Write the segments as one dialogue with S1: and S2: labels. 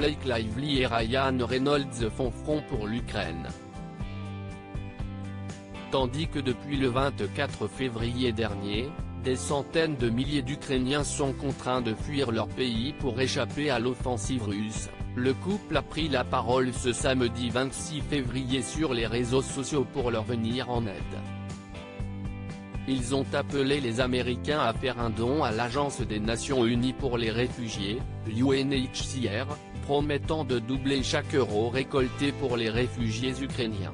S1: Blake Lively et Ryan Reynolds font front pour l'Ukraine. Tandis que depuis le 24 février dernier, des centaines de milliers d'Ukrainiens sont contraints de fuir leur pays pour échapper à l'offensive russe, le couple a pris la parole ce samedi 26 février sur les réseaux sociaux pour leur venir en aide. Ils ont appelé les Américains à faire un don à l'Agence des Nations Unies pour les réfugiés, UNHCR, promettant de doubler chaque euro récolté pour les réfugiés ukrainiens.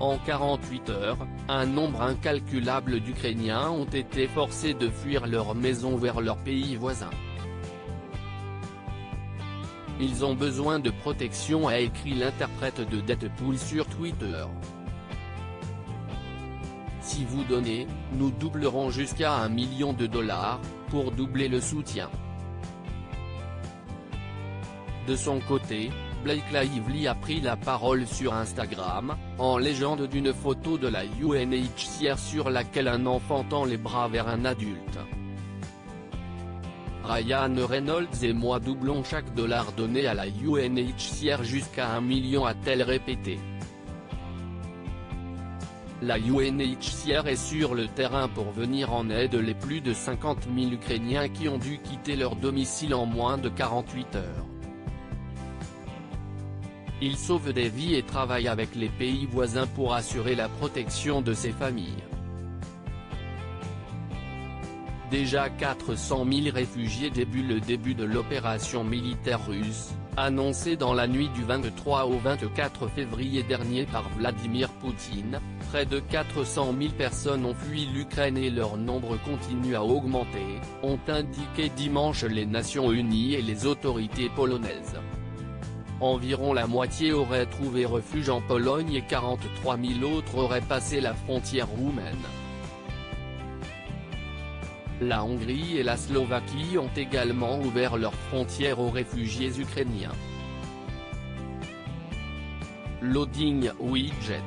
S1: En 48 heures, un nombre incalculable d'Ukrainiens ont été forcés de fuir leur maison vers leur pays voisin. Ils ont besoin de protection, a écrit l'interprète de Deadpool sur Twitter. Si vous donnez, nous doublerons jusqu'à $1 million pour doubler le soutien. De son côté, Blake Lively a pris la parole sur Instagram, en légende d'une photo de la UNHCR sur laquelle un enfant tend les bras vers un adulte. Ryan Reynolds et moi doublons chaque dollar donné à la UNHCR jusqu'à $1 million, a-t-elle répété. La UNHCR est sur le terrain pour venir en aide les plus de 50 000 Ukrainiens qui ont dû quitter leur domicile en moins de 48 heures. Ils sauvent des vies et travaillent avec les pays voisins pour assurer la protection de ces familles. Déjà 400 000 réfugiés le début de l'opération militaire russe, annoncée dans la nuit du 23 au 24 février dernier par Vladimir Poutine, près de 400 000 personnes ont fui l'Ukraine et leur nombre continue à augmenter, ont indiqué dimanche les Nations Unies et les autorités polonaises. Environ la moitié auraient trouvé refuge en Pologne et 43 000 autres auraient passé la frontière roumaine. La Hongrie et la Slovaquie ont également ouvert leurs frontières aux réfugiés ukrainiens. Loading widget.